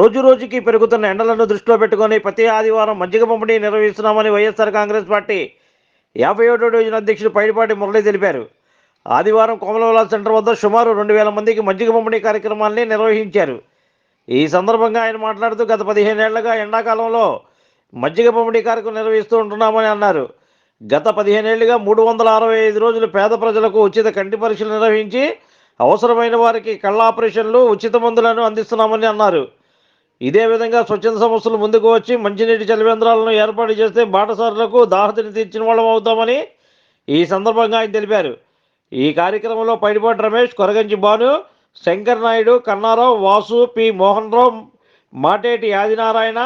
రోజురోజుకి పెరుగుతున్న ఎండలను దృష్టిలో పెట్టుకొని ప్రతి ఆదివారం మజ్జిగ పంపిణీ నిర్వహిస్తున్నామని వైఎస్ఆర్ కాంగ్రెస్ పార్టీ 57వ డివిజన్ అధ్యక్షుడు పైడిపాటి మురళి తెలిపారు. ఆదివారం కోమలవలాల్ సెంటర్ వద్ద సుమారు 2000 మందికి మజ్జిగ పంపిణీ కార్యక్రమాన్ని నిర్వహించారు. ఈ సందర్భంగా ఆయన మాట్లాడుతూ గత 15 ఏళ్లుగా ఎండాకాలంలో మజ్జిగ పంపిణీ కార్యక్రమం నిర్వహిస్తూ ఉంటున్నామని అన్నారు. గత 15 ఏళ్లుగా 365 రోజులు పేద ప్రజలకు ఉచిత కంటి పరీక్షలు నిర్వహించి అవసరమైన వారికి కళ్ళ ఆపరేషన్లు, ఉచిత మందులను అందిస్తున్నామని అన్నారు. ఇదే విధంగా స్వచ్ఛంద సంస్థలు ముందుకు వచ్చి మంచినీటి చలివేంద్రాలను ఏర్పాటు చేస్తే బాటసారులకు దాహతిని తీర్చిన వాళ్ళం అవుతామని ఈ సందర్భంగా ఆయన తెలిపారు. ఈ కార్యక్రమంలో పైడిపాటి రమేష్, కొరగంచి భాను, శంకర్ నాయుడు, కన్నారావు, వాసు, పి మోహన్ రావు, మాటేటి ఆదినారాయణ,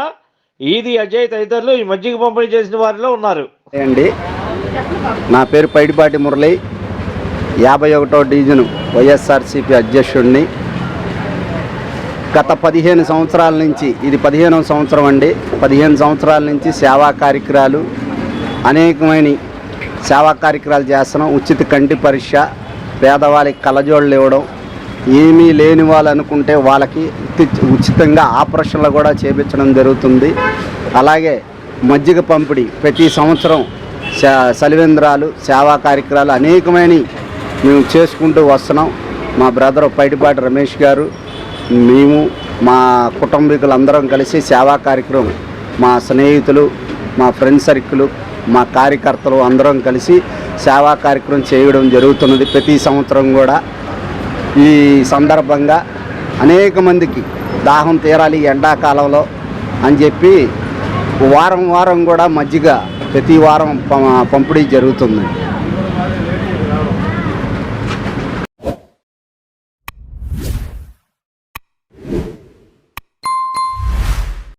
ఈది అజయ్ తదితరులు ఈ మజ్జిగ పంపిణీ చేసిన వారిలో ఉన్నారు. అండి, నా పేరు పైడిపాటి మురళి, 51వ డివిజన్ వైఎస్ఆర్సీపీ అధ్యక్షుడిని. గత 15 సంవత్సరాల నుంచి, ఇది 15వ సంవత్సరం అండి, 15 సంవత్సరాల నుంచి సేవా కార్యక్రమాలు, అనేకమైన సేవా కార్యక్రమాలు చేస్తున్నాం. ఉచిత కంటి పరీక్ష, పేదవాళ్ళకి కళ్ళజోళ్ళు ఇవ్వడం, ఏమీ లేని వాళ్ళు అనుకుంటే వాళ్ళకి ఉచితంగా ఆపరేషన్లు కూడా చేయించడం జరుగుతుంది. అలాగే మజ్జిగ పంపిణీ ప్రతి సంవత్సరం, సలివేంద్రాలు, సేవా కార్యక్రమాలు అనేకమైన మేము చేసుకుంటూ వస్తున్నాం. మా బ్రదర్ పైడిపాటి రమేష్ గారు, మేము, మా కుటుంబీకులందరం కలిసి సేవా కార్యక్రమం, మా స్నేహితులు, మా ఫ్రెండ్ సర్కిల్, మా కార్యకర్తలు అందరం కలిసి సేవా కార్యక్రమం చేయడం జరుగుతున్నది ప్రతి సంవత్సరం కూడా. ఈ సందర్భంగా అనేక మందికి దాహం తీరాలి ఎండాకాలంలో అని చెప్పి వారం వారం కూడా మజ్జిగ ప్రతి వారం పంపిణీ జరుగుతుంది.